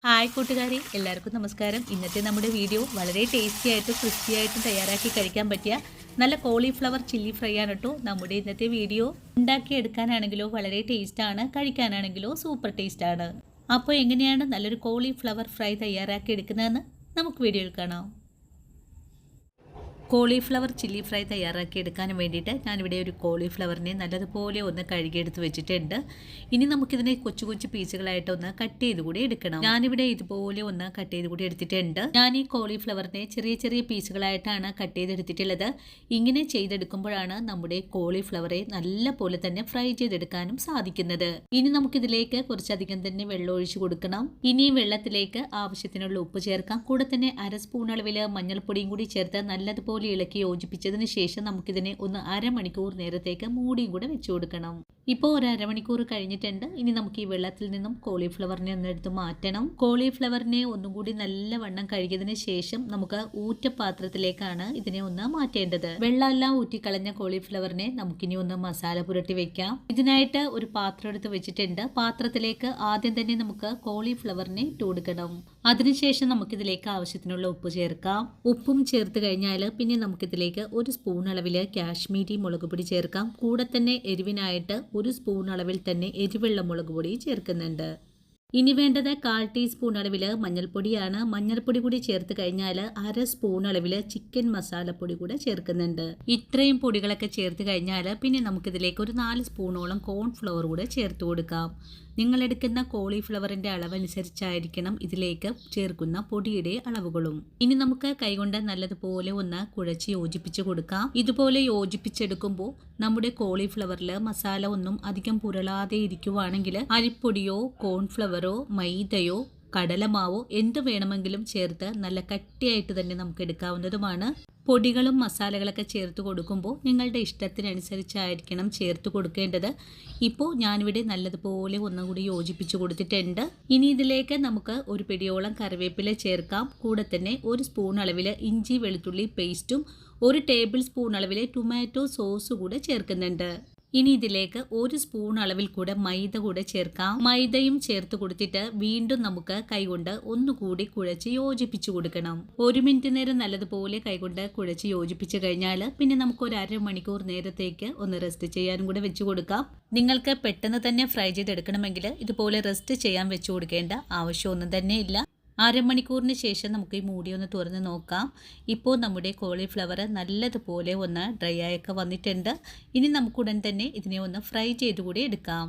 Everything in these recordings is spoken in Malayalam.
ഹായ് കൂട്ടുകാരി, എല്ലാവർക്കും നമസ്കാരം. ഇന്നത്തെ നമ്മുടെ വീഡിയോ വളരെ ടേസ്റ്റി ആയിട്ടും ക്രിസ്പി ആയിട്ടും തയ്യാറാക്കി കഴിക്കാൻ പറ്റിയ നല്ല കോളിഫ്ലവർ ചില്ലി ഫ്രൈ ആണ് കേട്ടോ നമ്മുടെ ഇന്നത്തെ വീഡിയോ. ഉണ്ടാക്കിയെടുക്കാനാണെങ്കിലോ വളരെ ടേസ്റ്റാണ്, കഴിക്കാനാണെങ്കിലോ സൂപ്പർ ടേസ്റ്റാണ്. അപ്പോൾ എങ്ങനെയാണ് നല്ലൊരു കോളിഫ്ലവർ ഫ്രൈ തയ്യാറാക്കി എടുക്കുന്നതെന്ന് നമുക്ക് വീഡിയോയിൽ കാണാം. കോളിഫ്ലവർ ചില്ലി ഫ്രൈ തയ്യാറാക്കി എടുക്കാൻ വേണ്ടിയിട്ട് ഞാനിവിടെ ഒരു കോളിഫ്ലവറിനെ നല്ലതുപോലെ ഒന്ന് കഴുകിയെടുത്ത് വെച്ചിട്ടുണ്ട്. ഇനി നമുക്കിതിനെ കൊച്ചു കൊച്ചു പീസുകളായിട്ടൊന്ന് കട്ട് ചെയ്ത് കൂടി എടുക്കണം. ഞാനിവിടെ ഇതുപോലെ ഒന്ന് കട്ട് ചെയ്ത് കൂടി എടുത്തിട്ടുണ്ട്. ഞാൻ ഈ കോളിഫ്ലവറിനെ ചെറിയ ചെറിയ പീസുകളായിട്ടാണ് കട്ട് ചെയ്തെടുത്തിട്ടുള്ളത്. ഇങ്ങനെ ചെയ്തെടുക്കുമ്പോഴാണ് നമ്മുടെ കോളിഫ്ലവറെ നല്ല പോലെ തന്നെ ഫ്രൈ ചെയ്തെടുക്കാനും സാധിക്കുന്നത്. ഇനി നമുക്കിതിലേക്ക് കുറച്ചധികം തന്നെ വെള്ളം ഒഴിച്ചു കൊടുക്കണം. ഇനി വെള്ളത്തിലേക്ക് ആവശ്യത്തിനുള്ള ഉപ്പ് ചേർക്കാം. കൂടെ തന്നെ 1/2 സ്പൂൺ അളവിൽ മഞ്ഞൾപ്പൊടിയും കൂടി ചേർത്ത് നല്ലതുപോലെ ഇളക്കി യോജിപ്പിച്ചതിന് ശേഷം നമുക്കിതിനെ ഒന്ന് അരമണിക്കൂർ നേരത്തേക്ക് മൂടിയും കൂടെ വെച്ചു കൊടുക്കണം. ഇപ്പോൾ ഒരു അരമണിക്കൂർ കഴിഞ്ഞിട്ടുണ്ട്. ഇനി നമുക്ക് ഈ വെള്ളത്തിൽ നിന്നും കോളിഫ്ലവറിനെ ഒന്ന് എടുത്ത് മാറ്റണം. കോളിഫ്ലവറിനെ ഒന്നും കൂടി നല്ലവണ്ണം കഴുകിയതിന് ശേഷം നമുക്ക് ഊറ്റപാത്രത്തിലേക്കാണ് ഇതിനെ ഒന്ന് മാറ്റേണ്ടത്. വെള്ളമെല്ലാം ഊറ്റിക്കളഞ്ഞ കോളിഫ്ലവറിനെ നമുക്കിനി ഒന്ന് മസാല പുരട്ടി വെക്കാം. ഇതിനായിട്ട് ഒരു പാത്രം എടുത്ത് വെച്ചിട്ടുണ്ട്. പാത്രത്തിലേക്ക് ആദ്യം തന്നെ നമുക്ക് കോളിഫ്ലവറിനെ ഇട്ട് കൊടുക്കണം. അതിനുശേഷം നമുക്കിതിലേക്ക് ആവശ്യത്തിനുള്ള ഉപ്പ് ചേർക്കാം. ഉപ്പും ചേർത്ത് കഴിഞ്ഞാൽ പിന്നെ നമുക്കിതിലേക്ക് 1 സ്പൂൺ അളവിൽ കാശ്മീരി മുളക് പൊടി ചേർക്കാം. കൂടെ തന്നെ എരിവിനായിട്ട് 1 സ്പൂൺ അളവിൽ തന്നെ എരിവുള്ള മുളക് പൊടി ചേർക്കുന്നുണ്ട്. ഇനി വേണ്ടത് 1/4 ടീസ്പൂൺ അളവിൽ മഞ്ഞൾപ്പൊടിയാണ്. മഞ്ഞൾപ്പൊടി കൂടി ചേർത്ത് കഴിഞ്ഞാൽ 1/2 സ്പൂൺ അളവിൽ ചിക്കൻ മസാലപ്പൊടി കൂടെ ചേർക്കുന്നുണ്ട്. ഇത്രയും പൊടികളൊക്കെ ചേർത്ത് കഴിഞ്ഞാൽ പിന്നെ നമുക്കിതിലേക്ക് ഒരു 4 സ്പൂണോളം കോൺഫ്ലവർ കൂടെ ചേർത്ത് കൊടുക്കാം. നിങ്ങളെടുക്കുന്ന കോളിഫ്ലവറിൻ്റെ അളവനുസരിച്ചായിരിക്കണം ഇതിലേക്ക് ചേർക്കുന്ന പൊടിയുടെ അളവുകളും. ഇനി നമുക്ക് കൈകൊണ്ട് നല്ലതുപോലെ ഒന്ന് കുഴച്ച് യോജിപ്പിച്ച് കൊടുക്കാം. ഇതുപോലെ യോജിപ്പിച്ചെടുക്കുമ്പോൾ നമ്മുടെ കോളിഫ്ലവറിൽ മസാല ഒന്നും അധികം പുരളാതെ ഇരിക്കുവാണെങ്കിൽ അരിപ്പൊടിയോ കോൺഫ്ലവറോ മൈദയോ കടലമാവോ എന്ത് വേണമെങ്കിലും ചേർത്ത് നല്ല കട്ടിയായിട്ട് തന്നെ നമുക്ക് എടുക്കാവുന്നതുമാണ്. പൊടികളും മസാലകളൊക്കെ ചേർത്ത് കൊടുക്കുമ്പോൾ നിങ്ങളുടെ ഇഷ്ടത്തിനനുസരിച്ചായിരിക്കണം ചേർത്ത് കൊടുക്കേണ്ടത്. ഇപ്പോൾ ഞാനിവിടെ നല്ലതുപോലെ ഒന്നുകൂടി യോജിപ്പിച്ച് കൊടുത്തിട്ടുണ്ട്. ഇനി ഇതിലേക്ക് നമുക്ക് ഒരു പിടിയോളം കറിവേപ്പില ചേർക്കാം. കൂടെ തന്നെ 1 സ്പൂൺ അളവിൽ ഇഞ്ചി വെളുത്തുള്ളി പേസ്റ്റും 1 ടേബിൾ സ്പൂൺ അളവിൽ ടൊമാറ്റോ സോസ് കൂടെ ചേർക്കുന്നുണ്ട്. ഇനി ഇതിലേക്ക് 1 സ്പൂൺ അളവിൽ കൂടെ മൈദ കൂടെ ചേർക്കാം. മൈദയും ചേർത്ത് കൊടുത്തിട്ട് വീണ്ടും നമുക്ക് കൈകൊണ്ട് ഒന്നുകൂടി കുഴച്ച് യോജിപ്പിച്ചു കൊടുക്കണം. 1 മിനിറ്റ് നേരം നല്ലതുപോലെ കൈകൊണ്ട് കുഴച്ച് യോജിപ്പിച്ചു കഴിഞ്ഞാൽ പിന്നെ നമുക്ക് ഒരു അരമണിക്കൂർ നേരത്തേക്ക് ഒന്ന് റെസ്റ്റ് ചെയ്യാനും കൂടെ വെച്ചു കൊടുക്കാം. നിങ്ങൾക്ക് പെട്ടെന്ന് തന്നെ ഫ്രൈ ചെയ്തെടുക്കണമെങ്കിൽ ഇതുപോലെ റെസ്റ്റ് ചെയ്യാൻ വെച്ചു കൊടുക്കേണ്ട ആവശ്യമൊന്നും തന്നെ ഇല്ല. അരമണിക്കൂറിന് ശേഷം നമുക്ക് ഈ മൂടി ഒന്ന് തുറന്ന് നോക്കാം. ഇപ്പോൾ നമ്മുടെ കോളിഫ്ലവർ നല്ലതുപോലെ ഒന്ന് ഡ്രൈ ആയൊക്കെ വന്നിട്ടുണ്ട്. ഇനി നമുക്കുടൻ തന്നെ ഇതിനെ ഒന്ന് ഫ്രൈ ചെയ്തുകൂടി എടുക്കാം.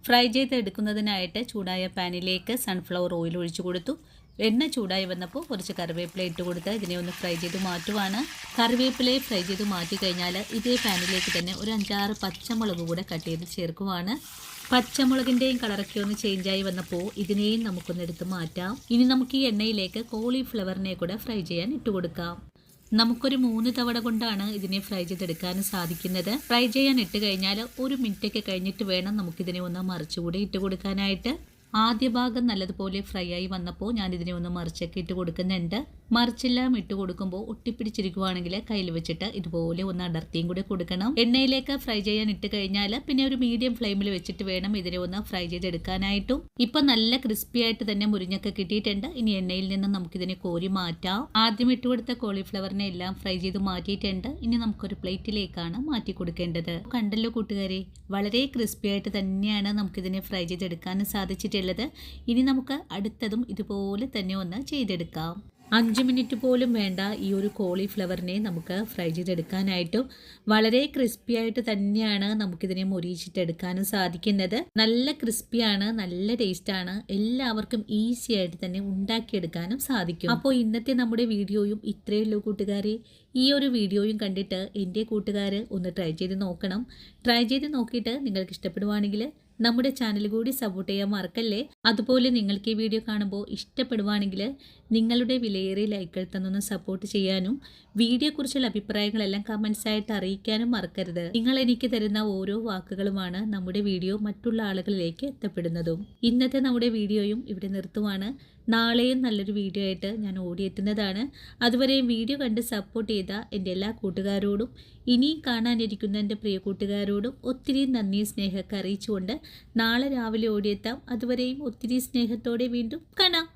ഫ്രൈ ചെയ്തെടുക്കുന്നതിനായിട്ട് ചൂടായ പാനിലേക്ക് സൺഫ്ലവർ ഓയിൽ ഒഴിച്ചു കൊടുത്തു. എണ്ണ ചൂടായി വന്നപ്പോൾ കുറച്ച് കറിവേപ്പില ഇട്ട് കൊടുത്ത് ഇതിനെ ഒന്ന് ഫ്രൈ ചെയ്ത് മാറ്റുവാണ്. കറിവേപ്പിലയെ ഫ്രൈ ചെയ്ത് മാറ്റി കഴിഞ്ഞാൽ ഇതേ പാനിലേക്ക് തന്നെ ഒരു 5-6 പച്ചമുളക് കൂടെ കട്ട് ചെയ്ത് ചേർക്കുവാണ്. പച്ചമുളകിൻ്റെയും കളറൊക്കെ ഒന്ന് ചേഞ്ചായി വന്നപ്പോൾ ഇതിനെയും നമുക്കൊന്ന് എടുത്ത് മാറ്റാം. ഇനി നമുക്ക് ഈ എണ്ണയിലേക്ക് കോളിഫ്ലവറിനെ കൂടെ ഫ്രൈ ചെയ്യാൻ ഇട്ട് കൊടുക്കാം. നമുക്കൊരു 3 തവണ കൊണ്ടാണ് ഇതിനെ ഫ്രൈ ചെയ്തെടുക്കാൻ സാധിക്കുന്നത്. ഫ്രൈ ചെയ്യാൻ ഇട്ട് കഴിഞ്ഞാൽ 1 മിനിറ്റൊക്കെ കഴിഞ്ഞിട്ട് വേണം നമുക്കിതിനെ ഒന്ന് മറിച്ചുകൂടി ഇട്ട് കൊടുക്കാനായിട്ട്. ആദ്യ ഭാഗം നല്ലതുപോലെ ഫ്രൈ ആയി വന്നപ്പോൾ ഞാനിതിനെ ഒന്ന് മറിച്ചൊക്കെ ഇട്ട് കൊടുക്കുന്നുണ്ട്. മറിച്ചെല്ലാം ഇട്ട് കൊടുക്കുമ്പോൾ ഒട്ടിപ്പിടിച്ചിരിക്കുവാണെങ്കിൽ കയ്യിൽ വെച്ചിട്ട് ഇതുപോലെ ഒന്ന് അടർത്തിയും കൂടെ കൊടുക്കണം. എണ്ണയിലേക്ക് ഫ്രൈ ചെയ്യാൻ ഇട്ട് കഴിഞ്ഞാൽ പിന്നെ ഒരു മീഡിയം ഫ്ലെയിമിൽ വെച്ചിട്ട് വേണം ഇതിനെ ഒന്ന് ഫ്രൈ ചെയ്തെടുക്കാനായിട്ടും. ഇപ്പം നല്ല ക്രിസ്പി ആയിട്ട് തന്നെ മുരിഞ്ഞൊക്കെ കിട്ടിയിട്ടുണ്ട്. ഇനി എണ്ണയിൽ നിന്ന് നമുക്കിതിനെ കോരി മാറ്റാം. ആദ്യം ഇട്ട് കൊടുത്ത കോളിഫ്ലവറിനെ എല്ലാം ഫ്രൈ ചെയ്ത് മാറ്റിയിട്ടുണ്ട്. ഇനി നമുക്കൊരു പ്ലേറ്റിലേക്കാണ് മാറ്റി കൊടുക്കേണ്ടത്. കണ്ടല്ലോ കൂട്ടുകാരെ, വളരെ ക്രിസ്പി ആയിട്ട് തന്നെയാണ് നമുക്കിതിനെ ഫ്രൈ ചെയ്തെടുക്കാൻ സാധിച്ചിട്ടുള്ളത്. ഇനി നമുക്ക് അടുത്തതും ഇതുപോലെ തന്നെ ഒന്ന് ചെയ്തെടുക്കാം. 5 മിനിറ്റ് പോലും വേണ്ട ഈ ഒരു കോളിഫ്ലവറിനെ നമുക്ക് ഫ്രൈ ചെയ്തെടുക്കാനായിട്ടും. വളരെ ക്രിസ്പി ആയിട്ട് തന്നെയാണ് നമുക്കിതിനെ മൊരിയിച്ചിട്ടെടുക്കാനും സാധിക്കുന്നത്. നല്ല ക്രിസ്പിയാണ്, നല്ല ടേസ്റ്റാണ്. എല്ലാവർക്കും ഈസി ആയിട്ട് തന്നെ ഉണ്ടാക്കിയെടുക്കാനും സാധിക്കും. അപ്പോൾ ഇന്നത്തെ നമ്മുടെ വീഡിയോയും ഇത്രയേ ഉള്ളൂ കൂട്ടുകാരെ. ഈ ഒരു വീഡിയോയും കണ്ടിട്ട് എൻ്റെ കൂട്ടുകാർ ഒന്ന് ട്രൈ ചെയ്ത് നോക്കണം. ട്രൈ ചെയ്ത് നോക്കിയിട്ട് നിങ്ങൾക്ക് ഇഷ്ടപ്പെടുവാണെങ്കിൽ നമ്മുടെ ചാനൽ കൂടി സപ്പോർട്ട് ചെയ്യാൻ മറക്കല്ലേ. അതുപോലെ നിങ്ങൾക്ക് ഈ വീഡിയോ കാണുമ്പോൾ ഇഷ്ടപ്പെടുവാണെങ്കിൽ നിങ്ങളുടെ വിലയേറിയ ലൈക്കുകൾ തന്നൊന്ന് സപ്പോർട്ട് ചെയ്യാനും വീഡിയോയെക്കുറിച്ചുള്ള അഭിപ്രായങ്ങളെല്ലാം കമൻസ് ആയിട്ട് അറിയിക്കാനും മറക്കരുത്. നിങ്ങൾ എനിക്ക് തരുന്ന ഓരോ വാക്കുകളുമാണ് നമ്മുടെ വീഡിയോ മറ്റുള്ള ആളുകളിലേക്ക് എത്തപ്പെടുന്നതും. ഇന്നത്തെ നമ്മുടെ വീഡിയോയും ഇവിടെ നിർത്തുവാണ്. നാളെയും നല്ലൊരു വീഡിയോ ആയിട്ട് ഞാൻ ഓടിയെത്തുന്നതാണ്. അതുവരെയും വീഡിയോ കണ്ട് സപ്പോർട്ട് ചെയ്ത എൻ്റെ എല്ലാ കൂട്ടുകാരോടും ഇനിയും കാണാനിരിക്കുന്ന എൻ്റെ പ്രിയ കൂട്ടുകാരോടും ഒത്തിരി നന്ദി സ്നേഹമൊക്കെ അറിയിച്ചുകൊണ്ട് നാളെ രാവിലെ ഓടിയെത്താം. അതുവരെയും ഒത്തിരി സ്നേഹത്തോടെ വീണ്ടും കാണാം.